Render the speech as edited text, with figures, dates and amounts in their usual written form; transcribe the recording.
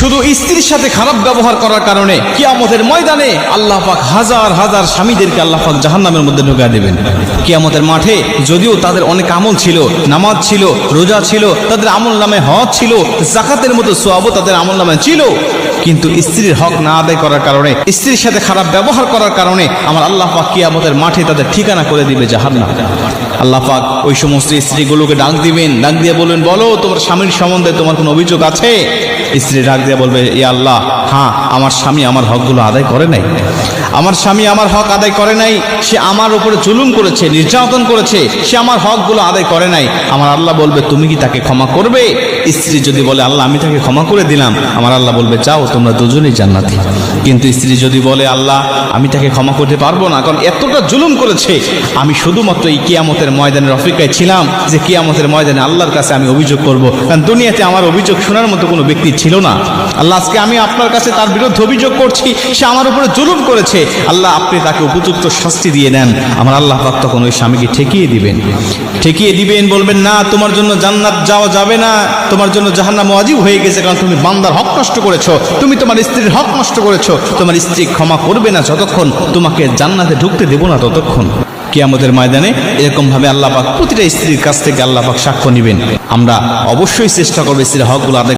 শুধু স্ত্রীর সাথে খারাপ ব্যবহার করার কারণে কিয়ামতের ময়দানে আল্লাহ পাক হাজার হাজার স্বামীদেরকে আল্লাহ পাক জাহান্নামের মধ্যে ঢুকিয়ে দেবেন। কিয়ামতের মাঠে যদিও তাদের অনেক আমল ছিল, নামাজ ছিল, রোজা ছিল, তাদের আমল নামে হজ ছিল, যাকাতের মতো সওয়াবও তাদের আমল নামে ছিল, কিন্তু স্ত্রীর হক না আদায় করার কারণে, স্ত্রীর সাথে খারাপ ব্যবহার করার কারণে আমার আল্লাহ পাক কিয়ামতের মাঠে তাদের ঠিকানা করে দিবে জাহান্নাম। আল্লাহ পাক ওই সমস্ত স্ত্রীগুলোকে ডাক দিবেন, ডাক দিয়ে বলবেন, বলো তোমার স্বামীর সম্বন্ধে তোমার কোনো অভিযোগ আছে? স্ত্রী ডাক দিয়ে বলবে, ইয়া আল্লাহ, হ্যাঁ, আমার স্বামী আমার হকগুলো আদায় করে নাই, আমার স্বামী আমার হক আদায় করে নাই, সে আমার উপরে জুলুম করেছে, নির্যাতন করেছে, সে আমার হকগুলো আদায় করে নাই। আমার আল্লাহ বলবে, তুমি কি তাকে ক্ষমা করবে? স্ত্রী যদি বলে, আল্লাহ আমি তাকে ক্ষমা করে দিলাম, আমার আল্লাহ বলবে, যাও তোমরা দুজনেই জান্নাতি। কিন্তু স্ত্রী যদি বলে, আল্লাহ আমি তাকে ক্ষমা করতে পারবো না, কারণ এতটা জুলুম করেছে, আমি শুধুমাত্র এই কিয়ামতের ময়দানের অপেক্ষায় ছিলাম যে কিয়ামতের ময়দানে আল্লাহর কাছে আমি অভিযোগ করব, কারণ দুনিয়াতে আমার অভিযোগ শোনার মতো কোনো ব্যক্তি ছিল না। আল্লাহ আজকে আমি আপনার কাছে তার বিরুদ্ধে অভিযোগ করছি, সে আমার উপরে জুলুম করেছে, আল্লাহ আপনি তাকে উপযুক্ত শাস্তি দিয়ে দেন। আমার আল্লাহ পাক তখন ওই স্বামীকে ঠেকিয়ে দিবেন, বলবেন, না, তোমার জন্য জান্নাত যাওয়া যাবে না, তোমার জন্য জাহান্নাম ওয়াজিব হয়ে গেছে, কারণ তুমি বান্দার হক নষ্ট করেছো, তুমি তোমার স্ত্রীর হক নষ্ট করেছো, তোমার স্ত্রী ক্ষমা করবে না যতক্ষণ, তোমাকে জান্নাতে ঢুকতে দেব না ততক্ষণ। কিয়ামতের ময়দানে এরকম ভাবে আল্লাহ পাক প্রতিটা স্ত্রীর কাছ থেকে আল্লাহ পাক সাক্ষ্য নেবেন। আমরা অবশ্যই চেষ্টা করবো স্ত্রীর হকগুলো আদায়